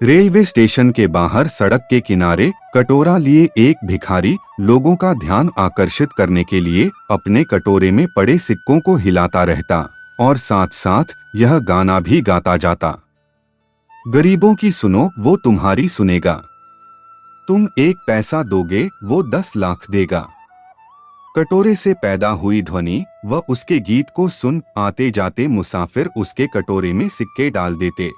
Railway station के बाहर सड़क के किनारे कटोरा लिए एक भिखारी लोगों का ध्यान आकर्षित करने के लिए अपने कटोरे में पड़े सिक्कों को हिलाता रहता और साथ साथ यह गाना भी गाता जाता। गरीबों की सुनो, वो तुम्हारी सुनेगा। तुम 1 पैसा दोगे, वो 10 लाख देगा। कटोरे से पैदा हुई ध्वनि व उसके गीत को सुन आते जाते मुसाफिर उसके कटोरे में सिक्के डाल देते।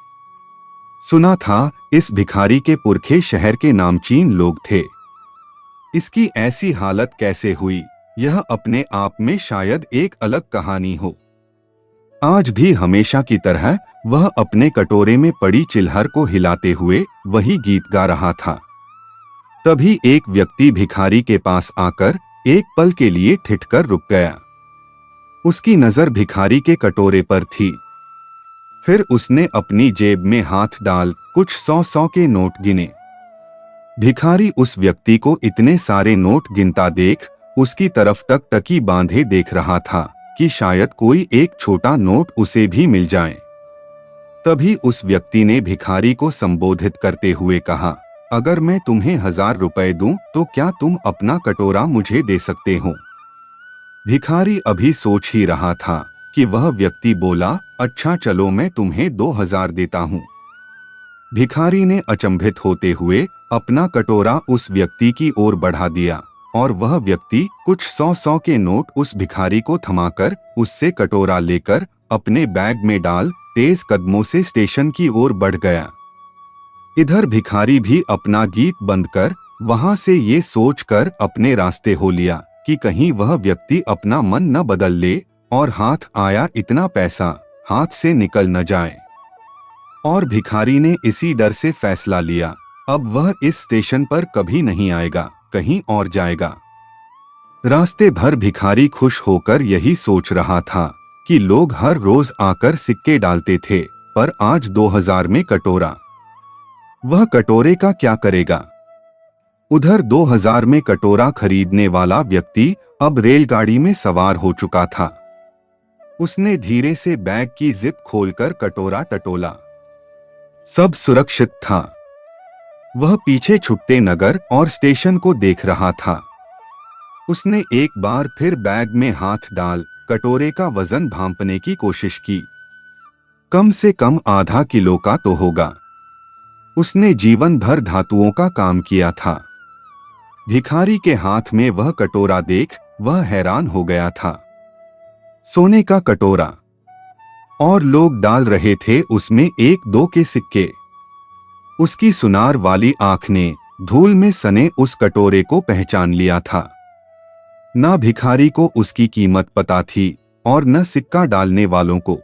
सुना था इस भिखारी के पुरखे शहर के नामचीन लोग थे। इसकी ऐसी हालत कैसे हुई, यह अपने आप में शायद एक अलग कहानी हो। आज भी हमेशा की तरह वह अपने कटोरे में पड़ी चिल्हर को हिलाते हुए वही गीत गा रहा था। तभी एक व्यक्ति भिखारी के पास आकर एक पल के लिए ठिठकर रुक गया। उसकी नजर भिखारी के कटोरे पर थी। फिर उसने अपनी जेब में हाथ डाल कुछ 100 के नोट गिने। भिखारी उस व्यक्ति को इतने सारे नोट गिनता देख उसकी तरफ टकी बांधे देख रहा था कि शायद कोई एक छोटा नोट उसे भी मिल जाए। तभी उस व्यक्ति ने भिखारी को संबोधित करते हुए कहा, अगर मैं तुम्हें 1000 रुपए दूं तो क्या तुम अपना कटोरा मुझे दे सकते हो? भिखारी अभी सोच ही रहा था कि वह व्यक्ति बोला, अच्छा चलो मैं तुम्हें 2000 देता हूँ। भिखारी ने अचंभित होते हुए अपना कटोरा उस व्यक्ति की ओर बढ़ा दिया और वह व्यक्ति कुछ 100 के नोट उस भिखारी को थमाकर उससे कटोरा लेकर अपने बैग में डाल तेज कदमों से स्टेशन की ओर बढ़ गया। इधर भिखारी भी अपना गीत बंद कर वहां से ये सोचकर अपने रास्ते हो लिया कि कहीं वह व्यक्ति अपना मन न बदल ले और हाथ आया इतना पैसा हाथ से निकल न जाए। और भिखारी ने इसी डर से फैसला लिया, अब वह इस स्टेशन पर कभी नहीं आएगा, कहीं और जाएगा। रास्ते भर भिखारी खुश होकर यही सोच रहा था कि लोग हर रोज आकर सिक्के डालते थे, पर आज 2000 में कटोरा। वह कटोरे का क्या करेगा? उधर 2000 में कटोरा खरीदने वाला व्यक्ति अब रेलगाड़ी में सवार हो चुका था। उसने धीरे से बैग की जिप खोलकर कटोरा टटोला। सब सुरक्षित था। वह पीछे छुटते नगर और स्टेशन को देख रहा था। उसने एक बार फिर बैग में हाथ डाल कटोरे का वजन भांपने की कोशिश की। कम से कम आधा किलो का तो होगा। उसने जीवन भर धातुओं का काम किया था। भिखारी के हाथ में वह कटोरा देख वह हैरान हो गया था। सोने का कटोरा, और लोग डाल रहे थे उसमें 1-2 के सिक्के। उसकी सुनार वाली आंख ने धूल में सने उस कटोरे को पहचान लिया था। न भिखारी को उसकी कीमत पता थी और न सिक्का डालने वालों को,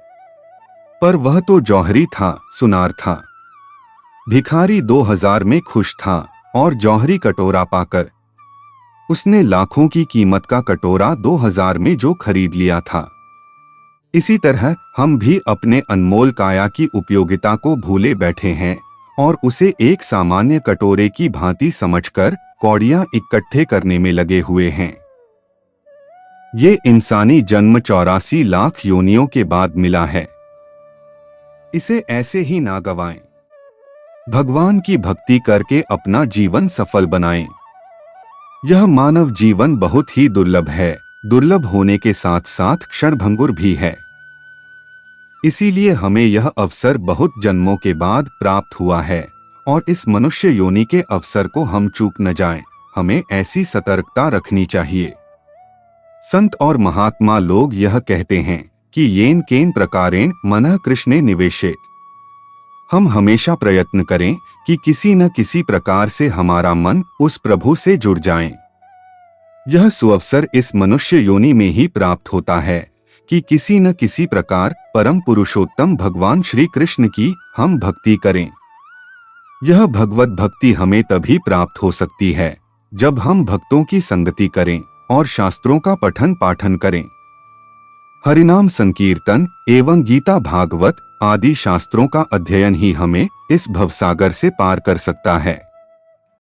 पर वह तो जौहरी था, सुनार था। भिखारी 2000 में खुश था और जौहरी कटोरा पाकर उसने लाखों की कीमत का कटोरा 2000 में जो खरीद लिया था। इसी तरह हम भी अपने अनमोल काया की उपयोगिता को भूले बैठे हैं और उसे एक सामान्य कटोरे की भांति समझकर कौड़ियां इकट्ठे करने में लगे हुए हैं। ये इंसानी जन्म 84 लाख योनियों के बाद मिला है। इसे ऐसे ही ना गवाएं। भगवान की भक्ति करके अपना जीवन सफल बनाएं। यह मानव जीवन बहुत ही दुर्लभ है, दुर्लभ होने के साथ साथ क्षणभंगुर भी है। इसीलिए हमें यह अवसर बहुत जन्मों के बाद प्राप्त हुआ है और इस मनुष्य योनि के अवसर को हम चूक न जाएं। हमें ऐसी सतर्कता रखनी चाहिए। संत और महात्मा लोग यह कहते हैं कि येन केन प्रकारेण मनः कृष्णे निवेशेत। हम हमेशा प्रयत्न करें कि किसी न किसी प्रकार से हमारा मन उस प्रभु से जुड़ जाए। यह सुअवसर इस मनुष्य योनि में ही प्राप्त होता है कि किसी न किसी प्रकार परम पुरुषोत्तम भगवान श्री कृष्ण की हम भक्ति करें। यह भगवत भक्ति हमें तभी प्राप्त हो सकती है जब हम भक्तों की संगति करें और शास्त्रों का पठन पाठन करें। हरिनाम संकीर्तन एवं गीता भागवत आदि शास्त्रों का अध्ययन ही हमें इस भवसागर से पार कर सकता है।